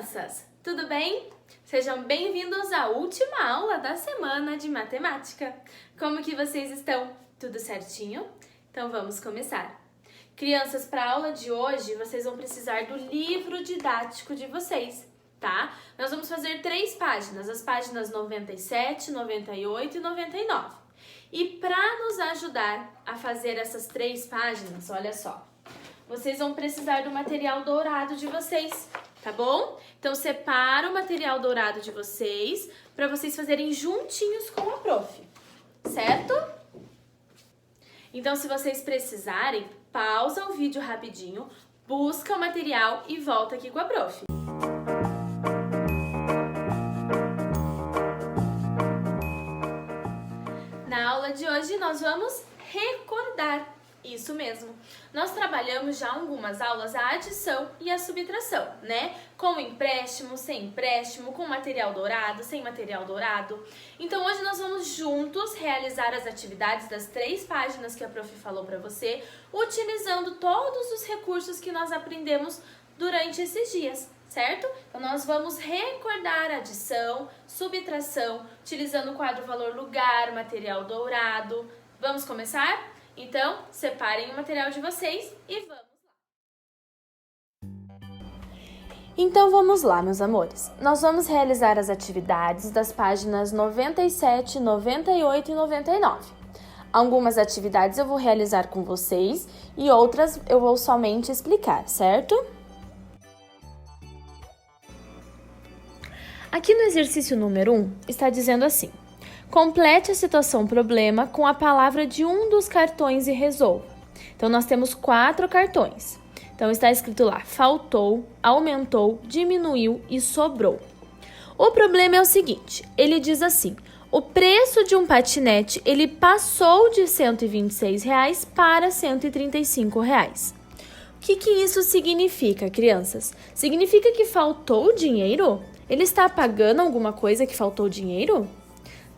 crianças! Tudo bem? Sejam bem-vindos à última aula da semana de matemática. Como que vocês estão? Tudo certinho? Então vamos começar. Crianças, para a aula de hoje, vocês vão precisar do livro didático de vocês, tá? Nós vamos fazer 3 páginas, as páginas 97, 98 e 99. E para nos ajudar a fazer essas 3 páginas, olha só, vocês vão precisar do material dourado de vocês, tá bom? Então, separa o material dourado de vocês para vocês fazerem juntinhos com a prof, certo? Então, se vocês precisarem, pausa o vídeo rapidinho, busca o material e volta aqui com a prof. Na aula de hoje, nós vamos recordar. Isso mesmo. Nós trabalhamos já algumas aulas a adição e a subtração, né? Com empréstimo, sem empréstimo, com material dourado, sem material dourado. Então hoje nós vamos juntos realizar as atividades das 3 páginas que a prof falou para você, utilizando todos os recursos que nós aprendemos durante esses dias, certo? Então nós vamos recordar a adição, subtração, utilizando o quadro valor lugar, material dourado. Vamos começar? Então, separem o material de vocês e vamos lá! Então, vamos lá, meus amores. Nós vamos realizar as atividades das páginas 97, 98 e 99. Algumas atividades eu vou realizar com vocês e outras eu vou somente explicar, certo? Aqui no exercício número 1, está dizendo assim: complete a situação problema com a palavra de um dos cartões e resolva. Então, nós temos 4 cartões. Então, está escrito lá, faltou, aumentou, diminuiu e sobrou. O problema é o seguinte, ele diz assim, o preço de um patinete, ele passou de R$ 126 para R$ 135. O que isso significa, crianças? Significa que faltou dinheiro? Ele está pagando alguma coisa que faltou dinheiro?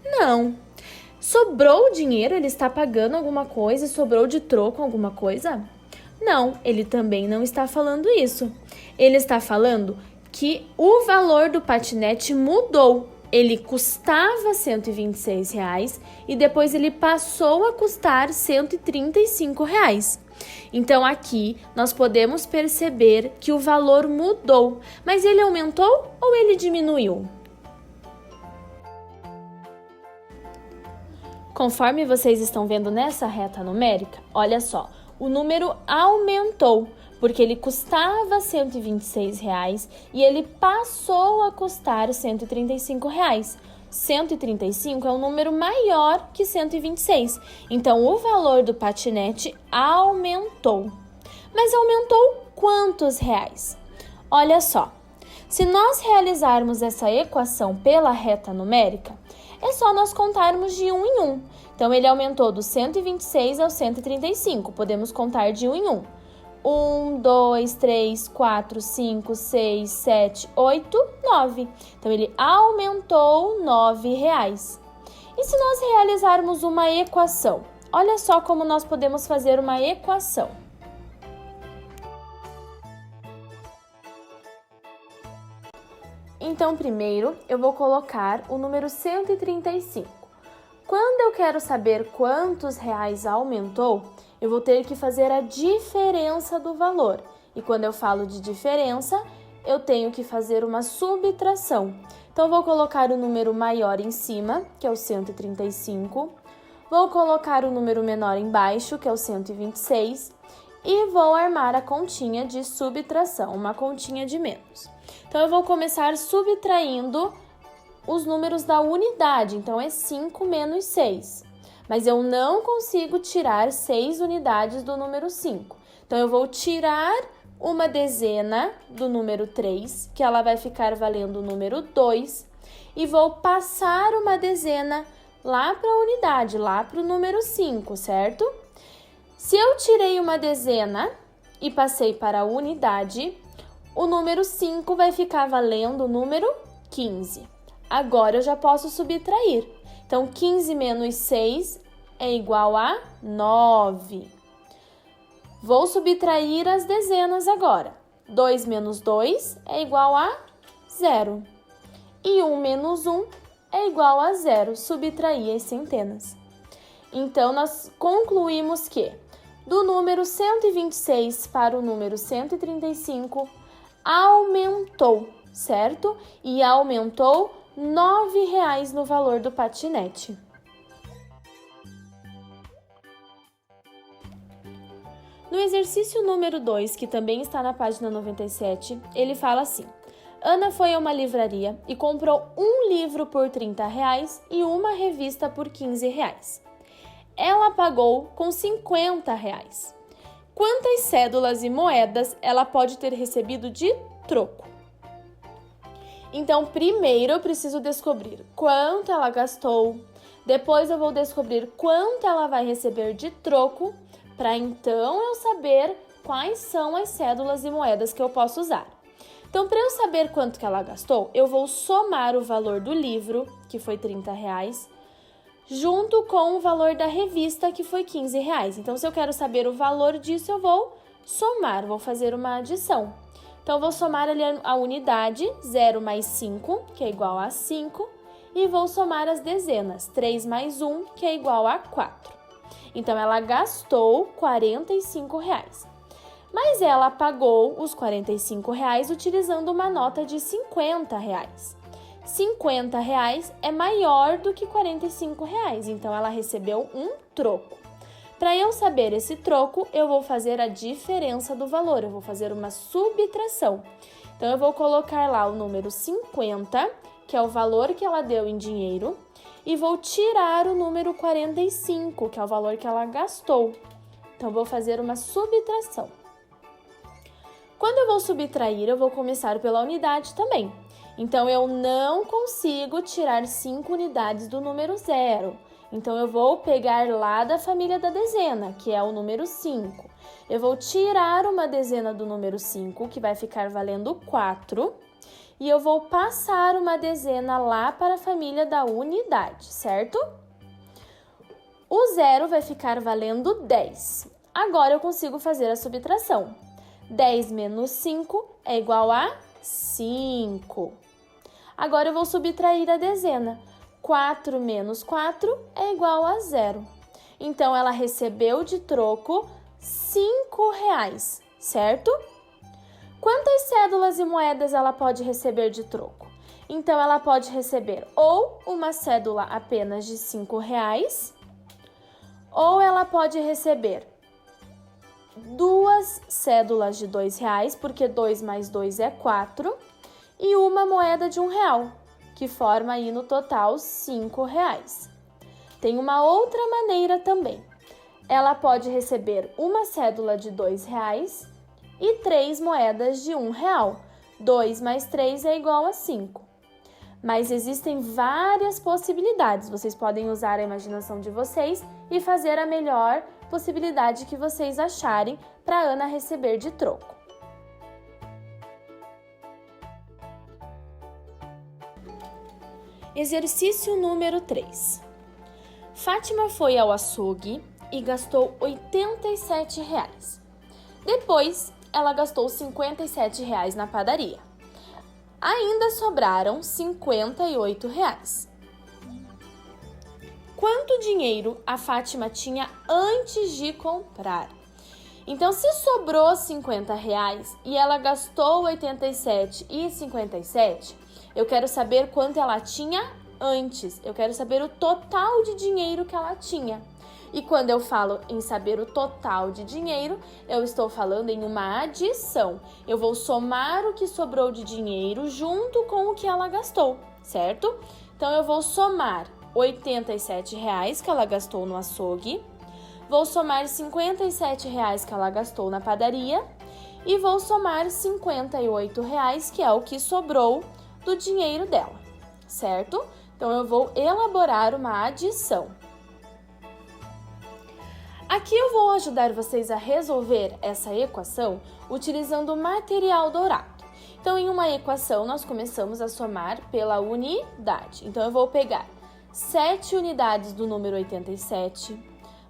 Não. Sobrou dinheiro? Ele está pagando alguma coisa? Sobrou de troco alguma coisa? Não, ele também não está falando isso. Ele está falando que o valor do patinete mudou. Ele custava R$ 126 e depois ele passou a custar R$ 135. Então, aqui nós podemos perceber que o valor mudou, mas ele aumentou ou ele diminuiu? Conforme vocês estão vendo nessa reta numérica, olha só, o número aumentou, porque ele custava R$ 126 e ele passou a custar R$ 135. 135 é um número maior que 126, então o valor do patinete aumentou. Mas aumentou quantos reais? Olha só, se nós realizarmos essa equação pela reta numérica, é só nós contarmos de 1 em 1. Então, ele aumentou do 126 ao 135. Podemos contar de 1 em 1. 1, 2, 3, 4, 5, 6, 7, 8, 9. Então, ele aumentou R$ 9. E se nós realizarmos uma equação? Olha só como nós podemos fazer uma equação. Então, primeiro, eu vou colocar o número 135. Quando eu quero saber quantos reais aumentou, eu vou ter que fazer a diferença do valor. E quando eu falo de diferença, eu tenho que fazer uma subtração. Então, eu vou colocar o número maior em cima, que é o 135. Vou colocar o número menor embaixo, que é o 126. E vou armar a continha de subtração, uma continha de menos. Então, eu vou começar subtraindo os números da unidade. Então, é 5 menos 6. Mas eu não consigo tirar 6 unidades do número 5. Então, eu vou tirar uma dezena do número 3, que ela vai ficar valendo o número 2. E vou passar uma dezena lá para a unidade, lá para o número 5, certo? Se eu tirei uma dezena e passei para a unidade, o número 5 vai ficar valendo o número 15. Agora eu já posso subtrair. Então, 15 menos 6 é igual a 9. Vou subtrair as dezenas agora. 2 menos 2 é igual a 0. E 1 menos 1 é igual a 0, subtrair as centenas. Então, nós concluímos que do número 126 para o número 135, aumentou, certo? E aumentou R$ 9,00 no valor do patinete. No exercício número 2, que também está na página 97, ele fala assim: Ana foi a uma livraria e comprou um livro por R$ 30,00 e uma revista por R$ 15,00. Ela pagou com R$ 50,00. Quantas cédulas e moedas ela pode ter recebido de troco? Então, primeiro eu preciso descobrir quanto ela gastou, depois eu vou descobrir quanto ela vai receber de troco, para então eu saber quais são as cédulas e moedas que eu posso usar. Então, para eu saber quanto que ela gastou, eu vou somar o valor do livro, que foi R$ 30,00, junto com o valor da revista, que foi R$ 15,00. Então, se eu quero saber o valor disso, eu vou somar, vou fazer uma adição. Então, eu vou somar ali a unidade, 0 mais 5, que é igual a 5, e vou somar as dezenas, 3 mais 1, que é igual a 4. Então, ela gastou R$ 45,00. Mas ela pagou os R$ 45,00 utilizando uma nota de R$ 50,00. R$ 50,00 é maior do que R$ 45,00, então ela recebeu um troco. Para eu saber esse troco, eu vou fazer a diferença do valor, eu vou fazer uma subtração. Então, eu vou colocar lá o número 50, que é o valor que ela deu em dinheiro, e vou tirar o número 45, que é o valor que ela gastou. Então, eu vou fazer uma subtração. Quando eu vou subtrair, eu vou começar pela unidade também. Então, eu não consigo tirar 5 unidades do número 0. Então, eu vou pegar lá da família da dezena, que é o número 5. Eu vou tirar uma dezena do número 5, que vai ficar valendo 4. E eu vou passar uma dezena lá para a família da unidade, certo? O 0 vai ficar valendo 10. Agora, eu consigo fazer a subtração. 10 menos 5 é igual a 5. Agora eu vou subtrair a dezena. 4 menos 4 é igual a 0. Então, ela recebeu de troco R$ 5,00, certo? Quantas cédulas e moedas ela pode receber de troco? Então, ela pode receber ou uma cédula apenas de R$ 5,00, ou ela pode receber 2 cédulas de R$ 2,00, porque 2 mais 2 é 4, e uma moeda de R$ 1,00, que forma aí no total R$ 5,00. Tem uma outra maneira também. Ela pode receber uma cédula de R$ 2,00 e 3 moedas de R$ 1,00. 2 mais 3 é igual a 5. Mas existem várias possibilidades. Vocês podem usar a imaginação de vocês e fazer a melhor possibilidade que vocês acharem para Ana receber de troco. Exercício número 3. Fátima foi ao açougue e gastou R$ 87,00. Depois, ela gastou R$ 57,00 na padaria. Ainda sobraram R$ 58,00. Quanto dinheiro a Fátima tinha antes de comprar? Então, se sobrou R$ 50,00 e ela gastou R$ 87,57, eu quero saber quanto ela tinha antes. Eu quero saber o total de dinheiro que ela tinha. E quando eu falo em saber o total de dinheiro, eu estou falando em uma adição. Eu vou somar o que sobrou de dinheiro junto com o que ela gastou, certo? Então, eu vou somar R$ 87,00 que ela gastou no açougue, vou somar R$ 57,00 que ela gastou na padaria e vou somar R$ 58,00, que é o que sobrou do dinheiro dela, certo? Então, eu vou elaborar uma adição. Aqui eu vou ajudar vocês a resolver essa equação utilizando o material dourado. Então, em uma equação, nós começamos a somar pela unidade. Então, eu vou pegar 7 unidades do número 87,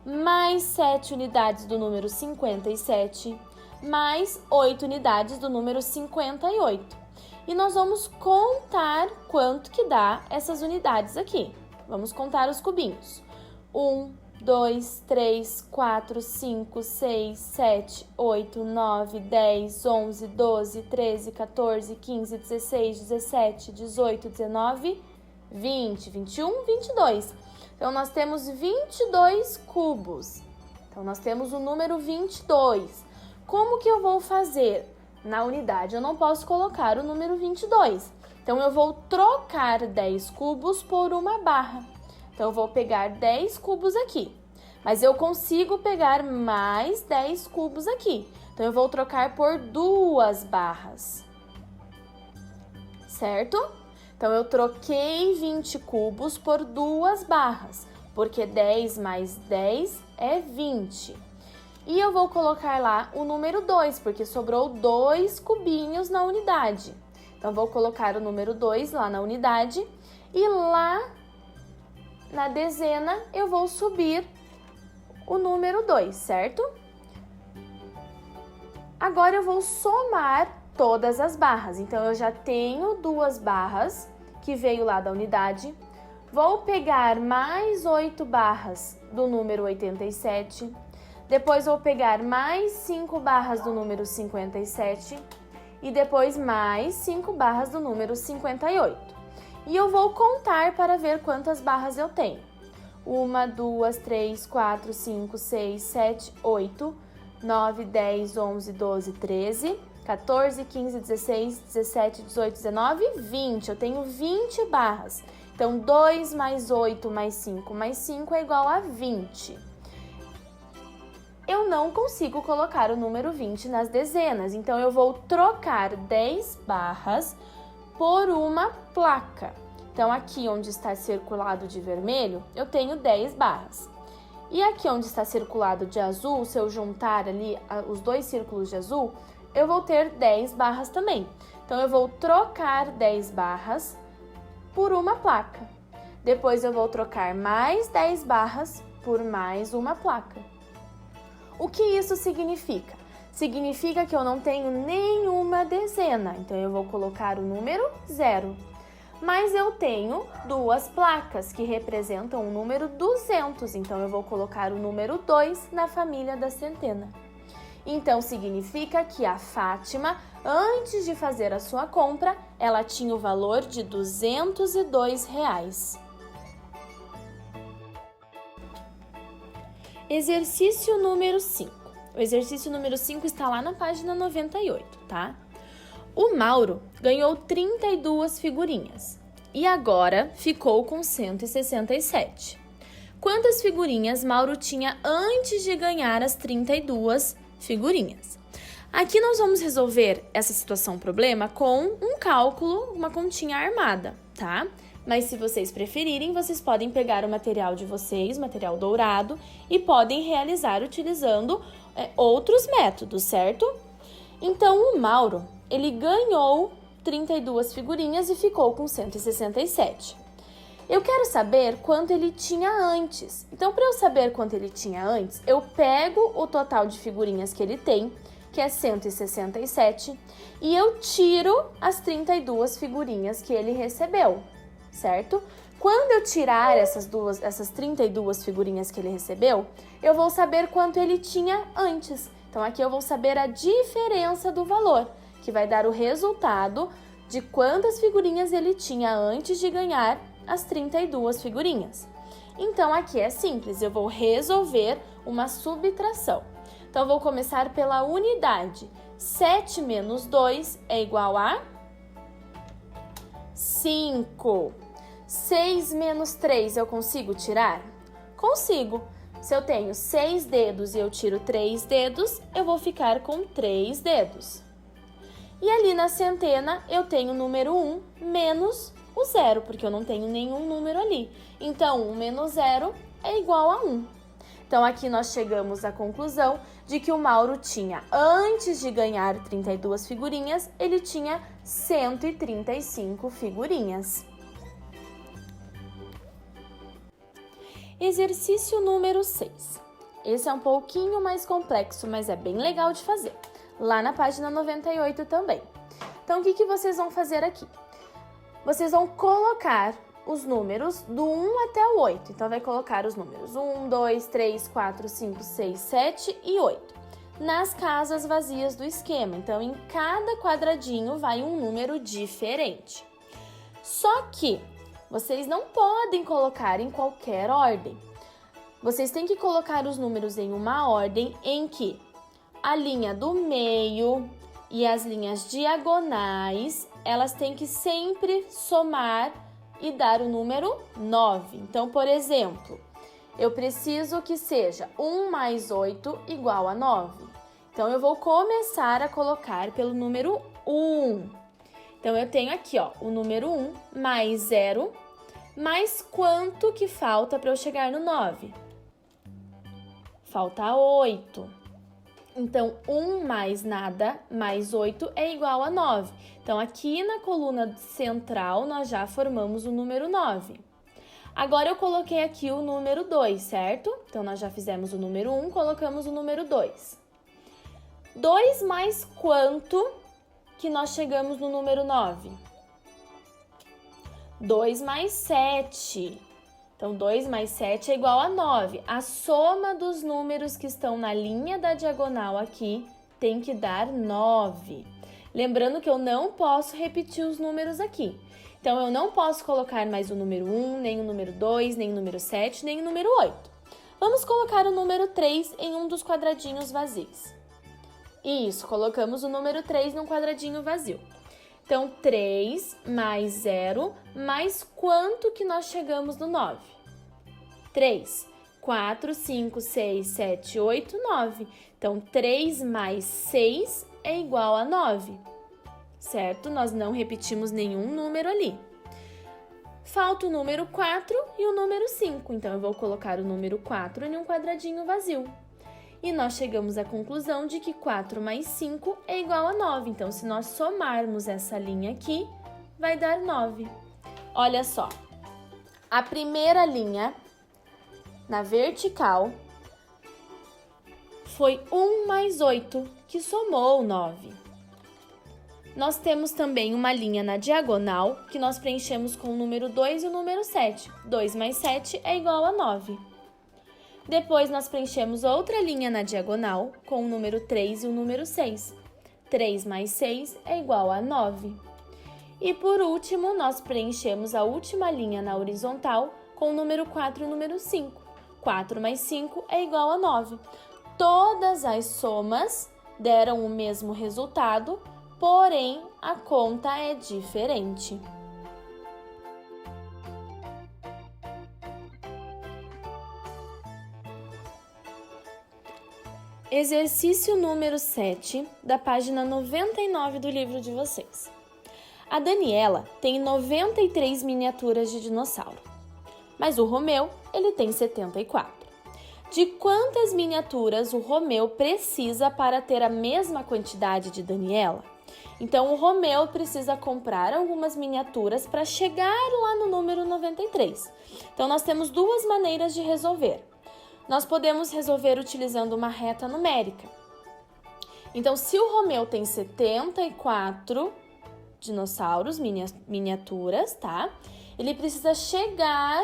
mais 7 unidades do número 57, mais 8 unidades do número 58. e nós vamos contar quanto que dá essas unidades aqui. Vamos contar os cubinhos. 1, 2, 3, 4, 5, 6, 7, 8, 9, 10, 11, 12, 13, 14, 15, 16, 17, 18, 19, 20, 21, 22. Então, nós temos 22 cubos. Então, nós temos o número 22. Como que eu vou fazer? Na unidade, eu não posso colocar o número 22. Então, eu vou trocar 10 cubos por uma barra. Então, eu vou pegar 10 cubos aqui. Mas eu consigo pegar mais 10 cubos aqui. Então, eu vou trocar por 2 barras. Certo? Então, eu troquei 20 cubos por 2 barras. Porque 10 mais 10 é 20. E eu vou colocar lá o número 2, porque sobrou 2 cubinhos na unidade. Então, vou colocar o número 2 lá na unidade e lá na dezena eu vou subir o número 2, certo? Agora eu vou somar todas as barras. Então, eu já tenho 2 barras que veio lá da unidade. Vou pegar mais 8 barras do número 87. Depois vou pegar mais 5 barras do número 57 e depois mais 5 barras do número 58. E eu vou contar para ver quantas barras eu tenho. 1, 2, 3, 4, 5, 6, 7, 8, 9, 10, 11, 12, 13, 14, 15, 16, 17, 18, 19, 20. Eu tenho 20 barras. Então, 2 mais 8 mais 5 mais 5 é igual a 20. Eu não consigo colocar o número 20 nas dezenas, então eu vou trocar 10 barras por uma placa. Então, aqui onde está circulado de vermelho, eu tenho 10 barras. E aqui onde está circulado de azul, se eu juntar ali os 2 círculos de azul, eu vou ter 10 barras também. Então, eu vou trocar 10 barras por uma placa. Depois, eu vou trocar mais 10 barras por mais uma placa. O que isso significa? Significa que eu não tenho nenhuma dezena, então eu vou colocar o número 0. Mas eu tenho 2 placas que representam o número 200, então eu vou colocar o número 2 na família da centena. Então significa que a Fátima, antes de fazer a sua compra, ela tinha o valor de R$ 202. Exercício número 5. O exercício número 5 está lá na página 98, tá? O Mauro ganhou 32 figurinhas e agora ficou com 167. Quantas figurinhas Mauro tinha antes de ganhar as 32 figurinhas? Aqui nós vamos resolver essa situação, problema, com um cálculo, uma continha armada, tá? Mas se vocês preferirem, vocês podem pegar o material de vocês, material dourado, e podem realizar utilizando outros métodos, certo? Então, o Mauro, ele ganhou 32 figurinhas e ficou com 167. Eu quero saber quanto ele tinha antes. Então, para eu saber quanto ele tinha antes, eu pego o total de figurinhas que ele tem, que é 167, e eu tiro as 32 figurinhas que ele recebeu. Certo? Quando eu tirar essas 32 figurinhas que ele recebeu, eu vou saber quanto ele tinha antes. Então, aqui eu vou saber a diferença do valor, que vai dar o resultado de quantas figurinhas ele tinha antes de ganhar as 32 figurinhas. Então, aqui é simples, eu vou resolver uma subtração. Então, eu vou começar pela unidade. 7 menos 2 é igual a 5. 6 menos 3 eu consigo tirar? Consigo. Se eu tenho 6 dedos e eu tiro 3 dedos, eu vou ficar com 3 dedos. E ali na centena eu tenho o número 1 menos o 0, porque eu não tenho nenhum número ali. Então, 1 menos 0 é igual a 1. Então, aqui nós chegamos à conclusão de que o Mauro tinha, antes de ganhar 32 figurinhas, ele tinha 135 figurinhas. Exercício número 6. Esse é um pouquinho mais complexo, mas é bem legal de fazer. Lá na página 98 também. Então, o que vocês vão fazer aqui? Vocês vão colocar os números do 1 até o 8. Então, vai colocar os números 1, 2, 3, 4, 5, 6, 7 e 8 nas casas vazias do esquema. Então, em cada quadradinho vai um número diferente. Só que vocês não podem colocar em qualquer ordem. Vocês têm que colocar os números em uma ordem em que a linha do meio e as linhas diagonais, elas têm que sempre somar e dar o número 9. Então, por exemplo, eu preciso que seja 1 mais 8 igual a 9. Então, eu vou começar a colocar pelo número 1. Então, eu tenho aqui, ó, o número 1 mais 0, mais quanto que falta para eu chegar no 9? Falta 8. Então, 1 mais nada, mais 8 é igual a 9. Então, aqui na coluna central, nós já formamos o número 9. Agora, eu coloquei aqui o número 2, certo? Então, nós já fizemos o número 1, colocamos o número 2. 2 mais quanto que nós chegamos no número 9? 2 mais 7. Então, 2 mais 7 é igual a 9. A soma dos números que estão na linha da diagonal aqui tem que dar 9. Lembrando que eu não posso repetir os números aqui. Então, eu não posso colocar mais o número 1, nem o número 2, nem o número 7, nem o número 8. Vamos colocar o número 3 em um dos quadradinhos vazios. Isso, colocamos o número 3 num quadradinho vazio. Então, 3 mais 0, mais quanto que nós chegamos no 9? 3. 4, 5, 6, 7, 8, 9. Então, 3 mais 6 é igual a 9. Certo? Nós não repetimos nenhum número ali. Falta o número 4 e o número 5. Então, eu vou colocar o número 4 em um quadradinho vazio. E nós chegamos à conclusão de que 4 mais 5 é igual a 9. Então, se nós somarmos essa linha aqui, vai dar 9. Olha só, a primeira linha, na vertical, foi 1 mais 8, que somou 9. Nós temos também uma linha na diagonal, que nós preenchemos com o número 2 e o número 7. 2 mais 7 é igual a 9. Depois, nós preenchemos outra linha na diagonal com o número 3 e o número 6. 3 mais 6 é igual a 9. E, por último, nós preenchemos a última linha na horizontal com o número 4 e o número 5. 4 mais 5 é igual a 9. Todas as somas deram o mesmo resultado, porém, a conta é diferente. Exercício número 7, da página 99 do livro de vocês. A Daniela tem 93 miniaturas de dinossauro, mas o Romeu, ele tem 74. De quantas miniaturas o Romeu precisa para ter a mesma quantidade de Daniela? Então, o Romeu precisa comprar algumas miniaturas para chegar lá no número 93. Então, nós temos duas maneiras de resolver. Nós podemos resolver utilizando uma reta numérica. Então, se o Romeu tem 74 dinossauros, miniaturas, tá? Ele precisa chegar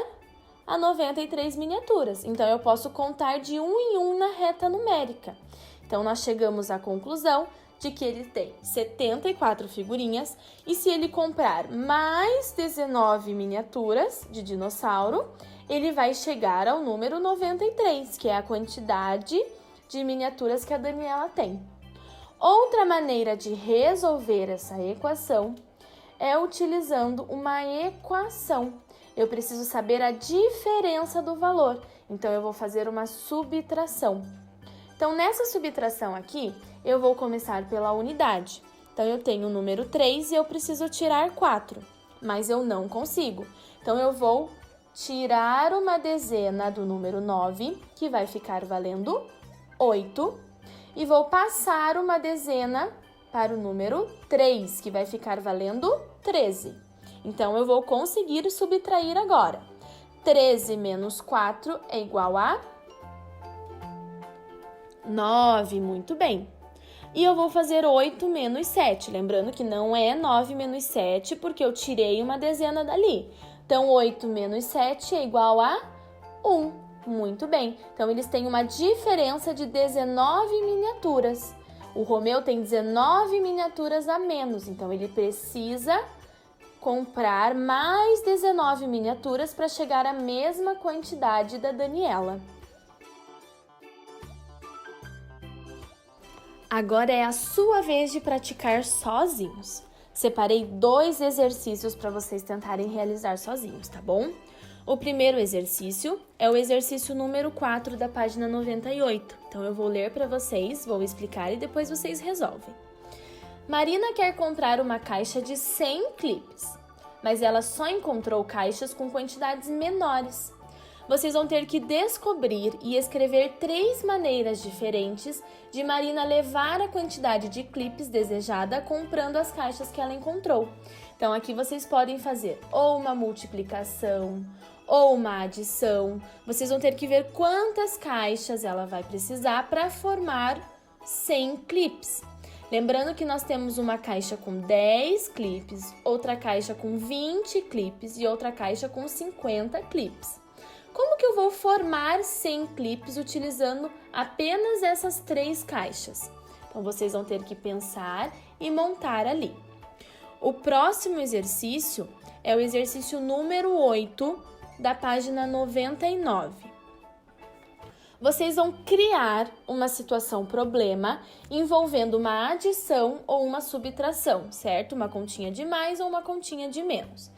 a 93 miniaturas. Então, eu posso contar de um em um na reta numérica. Então, nós chegamos à conclusão de que ele tem 74 figurinhas e se ele comprar mais 19 miniaturas de dinossauro, ele vai chegar ao número 93, que é a quantidade de miniaturas que a Daniela tem. Outra maneira de resolver essa equação é utilizando uma equação. Eu preciso saber a diferença do valor, então eu vou fazer uma subtração. Então, nessa subtração aqui, eu vou começar pela unidade. Então, eu tenho o número 3 e eu preciso tirar 4, mas eu não consigo. Então, eu vou tirar uma dezena do número 9, que vai ficar valendo 8, e vou passar uma dezena para o número 3, que vai ficar valendo 13. Então, eu vou conseguir subtrair agora. 13 menos 4 é igual a 9, muito bem. E eu vou fazer 8 menos 7. Lembrando que não é 9 menos 7, porque eu tirei uma dezena dali. Então, 8 menos 7 é igual a 1. Muito bem. Então, eles têm uma diferença de 19 miniaturas. O Romeu tem 19 miniaturas a menos, então ele precisa comprar mais 19 miniaturas para chegar à mesma quantidade da Daniela. Agora é a sua vez de praticar sozinhos. Separei 2 exercícios para vocês tentarem realizar sozinhos, tá bom? O primeiro exercício é o exercício número 4 da página 98. Então, eu vou ler para vocês, vou explicar e depois vocês resolvem. Marina quer comprar uma caixa de 100 clipes, mas ela só encontrou caixas com quantidades menores. Vocês vão ter que descobrir e escrever 3 maneiras diferentes de Marina levar a quantidade de clipes desejada comprando as caixas que ela encontrou. Então, aqui vocês podem fazer ou uma multiplicação ou uma adição. Vocês vão ter que ver quantas caixas ela vai precisar para formar 100 clipes. Lembrando que nós temos uma caixa com 10 clipes, outra caixa com 20 clipes e outra caixa com 50 clipes. Como que eu vou formar 100 clipes utilizando apenas essas 3 caixas? Então, vocês vão ter que pensar e montar ali. O próximo exercício é o exercício número 8 da página 99. Vocês vão criar uma situação problema envolvendo uma adição ou uma subtração, certo? Uma continha de mais ou uma continha de menos.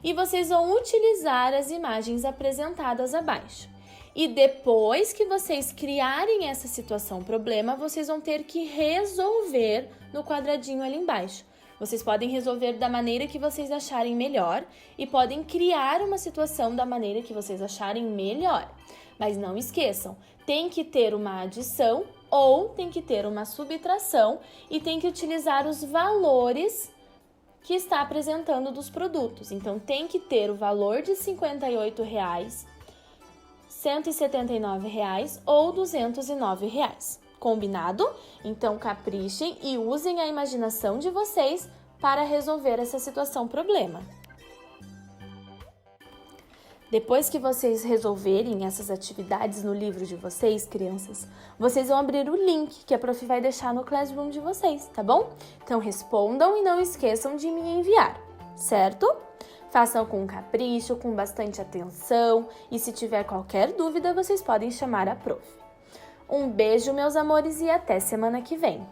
E vocês vão utilizar as imagens apresentadas abaixo. E depois que vocês criarem essa situação problema, vocês vão ter que resolver no quadradinho ali embaixo. Vocês podem resolver da maneira que vocês acharem melhor e podem criar uma situação da maneira que vocês acharem melhor. Mas não esqueçam, tem que ter uma adição ou tem que ter uma subtração e tem que utilizar os valores que está apresentando dos produtos. Então, tem que ter o valor de R$ 58, R$ 179 ou R$ 209. Combinado? Então, caprichem e usem a imaginação de vocês para resolver essa situação problema. Depois que vocês resolverem essas atividades no livro de vocês, crianças, vocês vão abrir o link que a prof vai deixar no Classroom de vocês, tá bom? Então respondam e não esqueçam de me enviar, certo? Façam com capricho, com bastante atenção e se tiver qualquer dúvida, vocês podem chamar a prof. Um beijo, meus amores, e até semana que vem!